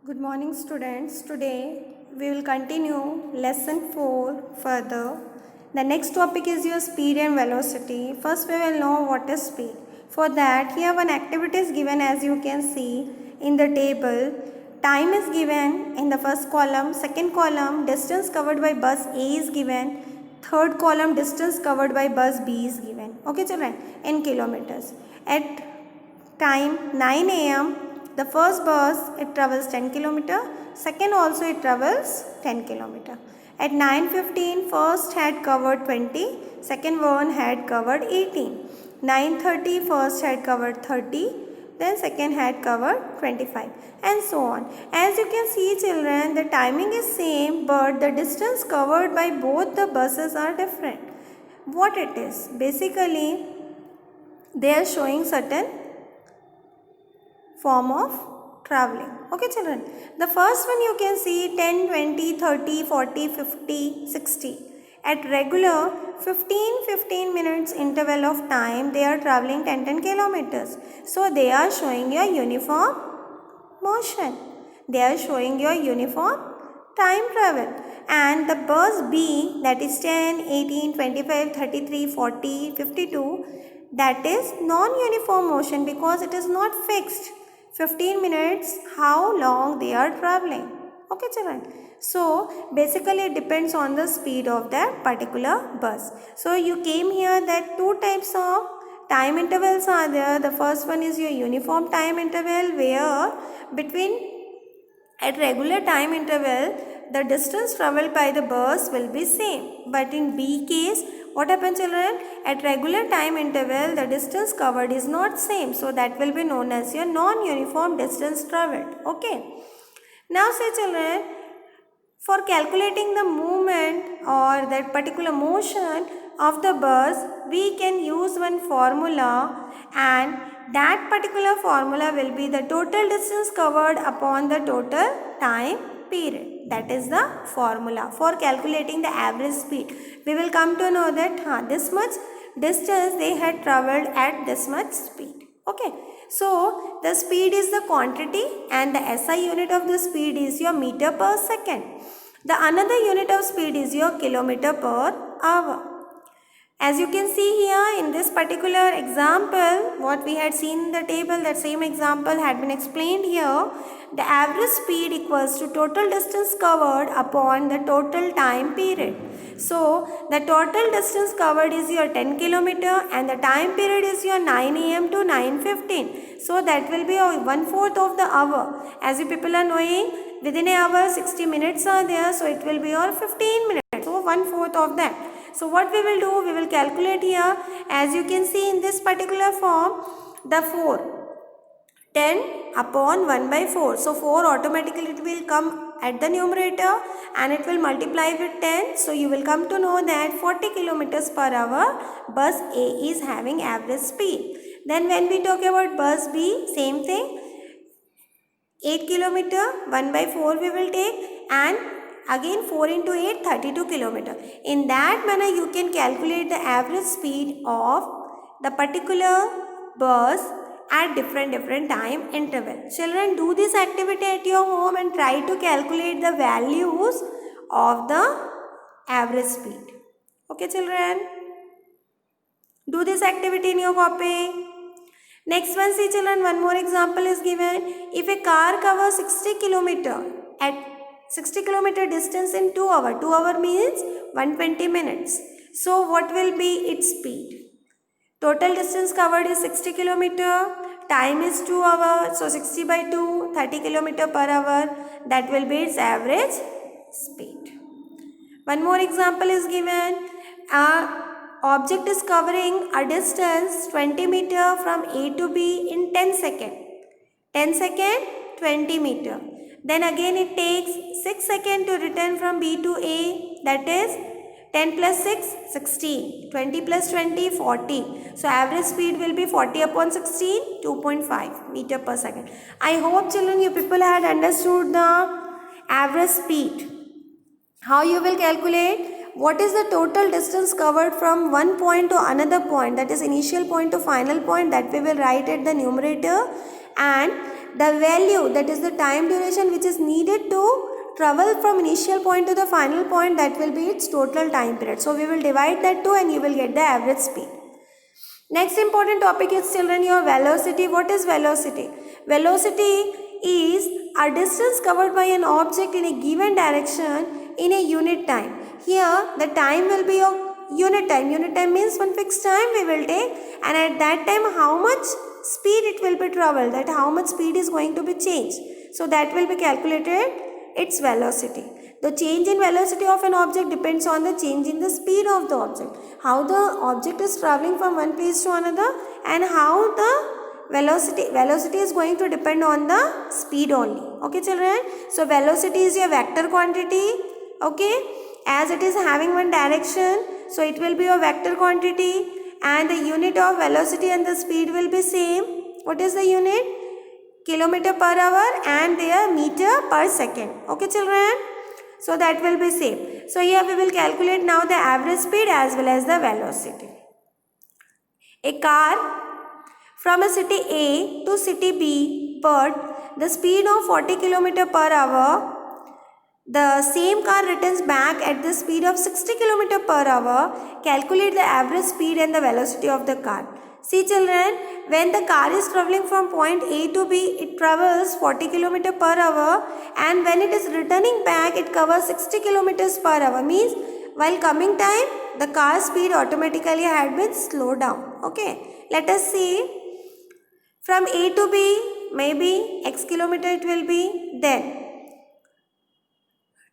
Good morning students. Today we will continue lesson 4 further. The next topic is your speed and velocity. First we will know what is speed. For that here one activity is given as you can see in the table. Time is given in the first column, second column distance covered by bus A is given, third column distance covered by bus B is given. Okay children, in kilometers. At time 9 a.m. the first bus it travels 10 kilometer, second also it travels 10 kilometer. At 9:15 first had covered 20, second one had covered 18. 9:30 first had covered 30, then second had covered 25 and so on. As you can see children, the timing is same but the distance covered by both the buses are different. What it is? Basically they are showing certain form of traveling. Okay children, the first one you can see 10, 20, 30, 40, 50, 60. At regular 15 minutes interval of time they are traveling 10 kilometers. So they are showing your uniform motion. They are showing your uniform time travel. And the bus B, that is 10, 18, 25, 33, 40, 52, that is non-uniform motion because it is not fixed. 15 minutes how long they are traveling. Okay children, so basically it depends on the speed of that particular bus. So you came here that two types of time intervals are there. The first one is your uniform time interval where between at regular time interval the distance travelled by the bus will be same, but in B case what happens children, at regular time interval the distance covered is not same, so that will be known as your non-uniform distance travelled. Okay, now say children, for calculating the movement or that particular motion of the bus we can use one formula, and that particular formula will be the total distance covered upon the total time period. That is the formula for calculating the average speed. We will come to know that this much distance they had travelled at this much speed. Okay, so the speed is the quantity and the SI unit of the speed is your meter per second. The another unit of speed is your kilometer per hour. As you can see here in this particular example, what we had seen in the table, that same example had been explained here. The average speed equals to total distance covered upon the total time period. So, the total distance covered is your 10 kilometer and the time period is your 9 a.m. to 9:15. So, that will be 1/4 of the hour. As you people are knowing, within an hour 60 minutes are there, so it will be your 15 minutes. So, 1/4 of that. So what we will do, we will calculate here as you can see in this particular form the 4. 10 upon 1 by 4. So 4 automatically it will come at the numerator and it will multiply with 10. So you will come to know that 40 kilometers per hour bus A is having average speed. Then when we talk about bus B, same thing. 8 kilometer, 1 by 4 we will take, and again 4 into 8, 32 kilometer. In that manner you can calculate the average speed of the particular bus at different time interval. Children, do this activity at your home and try to calculate the values of the average speed. Okay children, do this activity in your copy. Next one, see children, one more example is given. If a car covers 60 kilometer at 60 kilometer distance in 2 hours, 2 hours means 120 minutes. So what will be its speed? Total distance covered is 60 kilometer, time is 2 hours, so 60 by 2, 30 kilometer per hour, that will be its average speed. One more example is given. Object is covering a distance 20 meter from A to B in 10 seconds. 10 seconds, 20 meter. Then again it takes 6 seconds to return from B to A, that is 10 plus 6, 16. 20 plus 20, 40. So average speed will be 40 upon 16, 2.5 meter per second. I hope children you people had understood the average speed. How you will calculate? What is the total distance covered from one point to another point, that is initial point to final point, that we will write at the numerator, and the value, that is the time duration which is needed to travel from initial point to the final point, that will be its total time period. So we will divide that 2 and you will get the average speed. Next important topic is children your velocity. What is velocity? Velocity is a distance covered by an object in a given direction in a unit time. Here the time will be of unit time. Unit time means one fixed time we will take, and at that time how much speed it will be traveled, that how much speed is going to be changed. So that will be calculated its velocity. The change in velocity of an object depends on the change in the speed of the object. How the object is traveling from one place to another, and how the velocity is going to depend on the speed only. Okay children. So velocity is your vector quantity. Okay. As it is having one direction, so it will be a vector quantity, and the unit of velocity and the speed will be same. What is the unit? Kilometer per hour and their meter per second. Okay children. So that will be same. So here we will calculate now the average speed as well as the velocity. A car from a city A to city B, but the speed of 40 km per hour. The same car returns back at the speed of 60 km per hour. Calculate the average speed and the velocity of the car. See children, when the car is traveling from point A to B, it travels 40 km per hour, and when it is returning back, it covers 60 km per hour. Means while coming time, the car speed automatically had been slowed down. Okay, let us see. From A to B, maybe x kilometer it will be. Then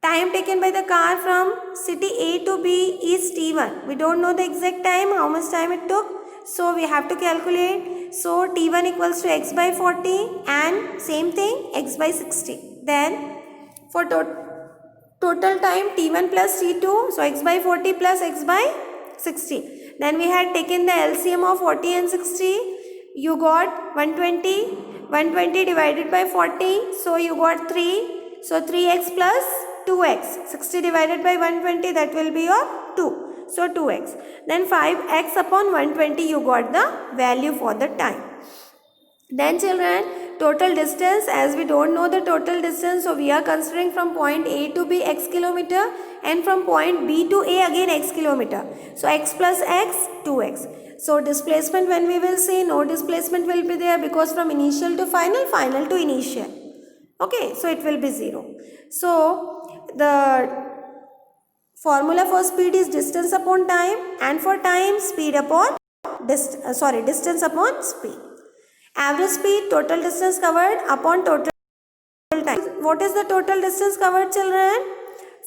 time taken by the car from city A to B is t1. We don't know the exact time, how much time it took. So we have to calculate. So t1 equals to x by 40 and same thing x by 60. Then for total time t1 plus t2, so x by 40 plus x by 60. Then we had taken the LCM of 40 and 60. You got 120. 120 divided by 40. So you got 3. So 3x plus 2x. 60 divided by 120, that will be your 2. So 2x. Then 5x upon 120 you got the value for the time. Then children, total distance, as we don't know the total distance, so we are considering from point A to B x kilometer, and from point B to A again x kilometer. So x plus x, 2x. So displacement, when we will say, no displacement will be there, because from initial to final, final to initial. Okay, so it will be 0. So the formula for speed is distance upon time, and for time speed upon distance upon speed. Average speed, total distance covered upon total time. What is the total distance covered children?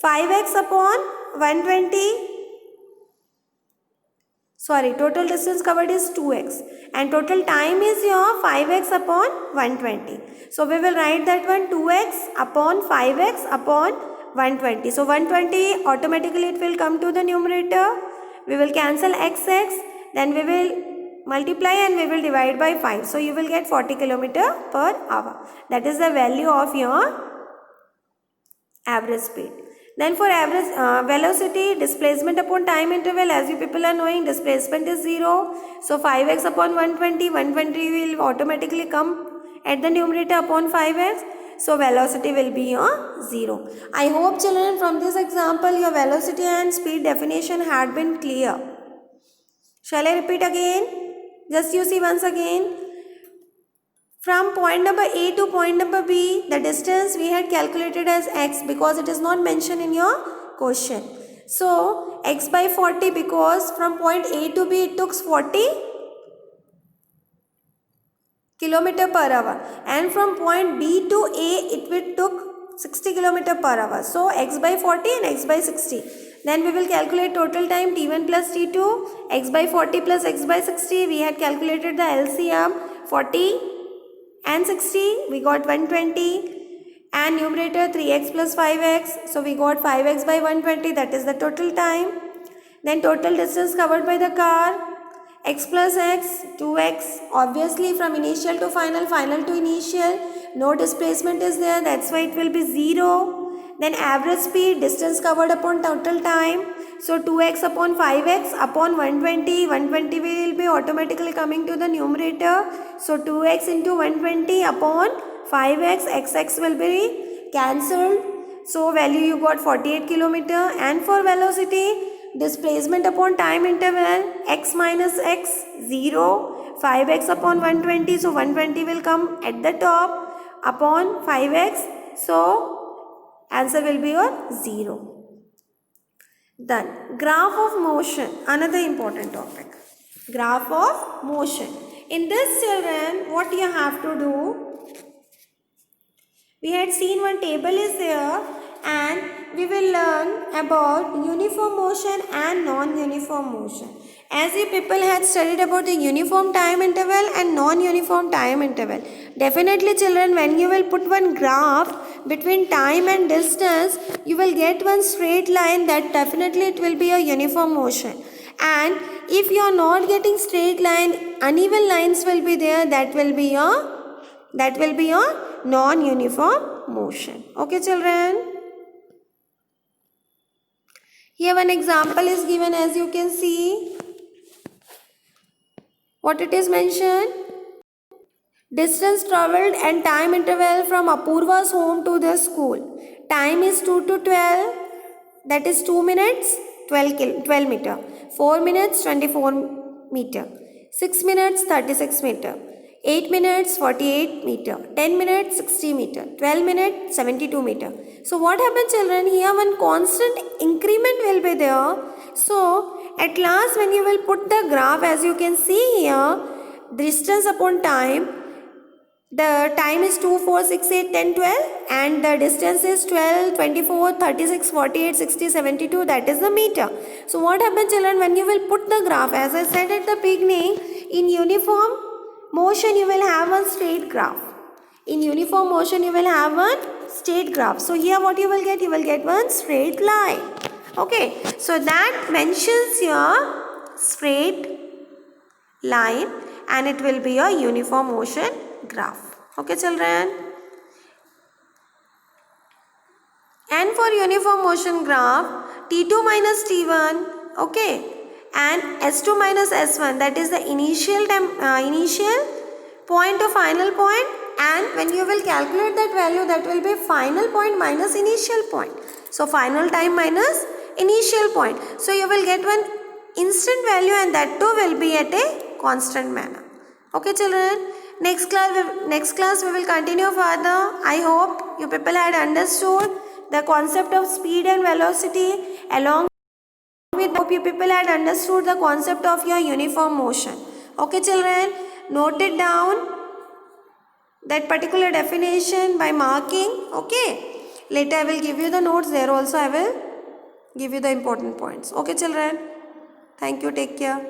5x upon 120. Sorry, total distance covered is 2x, and total time is your 5x upon 120. So we will write that one 2x upon 5x upon 120. So 120 automatically it will come to the numerator. We will cancel x, then we will multiply and we will divide by 5. So you will get 40 km per hour. That is the value of your average speed. Then for average velocity, displacement upon time interval, as you people are knowing, displacement is 0. So 5x upon 120, 120 will automatically come at the numerator upon 5x. So velocity will be your 0. I hope children from this example your velocity and speed definition had been clear. Shall I repeat again? Just you see once again. From point number A to point number B, the distance we had calculated as x, because it is not mentioned in your question. So x by 40, because from point A to B it took 40 km per hour, and from point B to A it took 60 km per hour. So x by 40 and x by 60. Then we will calculate total time t1 plus t2, x by 40 plus x by 60. We had calculated the LCM 40 and 60. We got 120, and numerator 3x plus 5x. So we got 5x by 120, that is the total time. Then total distance covered by the car, x plus x, 2x. Obviously from initial to final, final to initial, no displacement is there, that's why it will be 0. Then average speed, distance covered upon total time. So 2x upon 5x upon 120. 120 will be automatically coming to the numerator. So 2x into 120 upon 5x, xx will be cancelled. So value you got 48 kilometer. And for velocity, displacement upon time interval, x minus x, 0, 5x upon 120, so 120 will come at the top upon 5x, so answer will be your 0. Then graph of motion, another important topic. Graph of motion. In this, children, what you have to do, we had seen one table is there, and we will learn about uniform motion and non-uniform motion. As you people had studied about the uniform time interval and non-uniform time interval. Definitely, children, when you will put one graph between time and distance, you will get one straight line, that definitely it will be a uniform motion. And if you are not getting straight line, uneven lines will be there, that will be your non-uniform motion. Okay, children? Here one example is given, as you can see. What it is mentioned? Distance travelled and time interval from Apurva's home to the school. Time is 2 to 12, that is 2 minutes, 12 meter. 4 minutes, 24 meter. 6 minutes, 36 meter. 8 minutes, 48 meter. 10 minutes, 60 meter. 12 minutes, 72 meter. So what happens, children? Here one constant increment will be there. So at last, when you will put the graph, as you can see here, distance upon time, the time is 2, 4, 6, 8, 10, 12, and the distance is 12, 24, 36, 48, 60, 72, that is the meter. So what happens, children, when you will put the graph, as I said at the beginning, in uniform motion you will have one straight graph. In uniform motion you will have one straight graph. So here what you will get? You will get one straight line. Okay, so that mentions your straight line, and it will be a uniform motion graph. Okay, children? And for uniform motion graph, T2 minus T1, okay, and S2 minus S1, that is the initial point to final point, and when you will calculate that value, that will be final point minus initial point. So final time minus initial point. So you will get one instant value, and that too will be at a constant manner. Okay, children? Next class we will continue further. I hope you people had understood the concept of speed and velocity. Along with, hope you people had understood the concept of your uniform motion. Okay, children? Note it down, that particular definition, by marking. Okay. Later I will give you the notes. There also I will give you the important points. Okay, children? Thank you. Take care.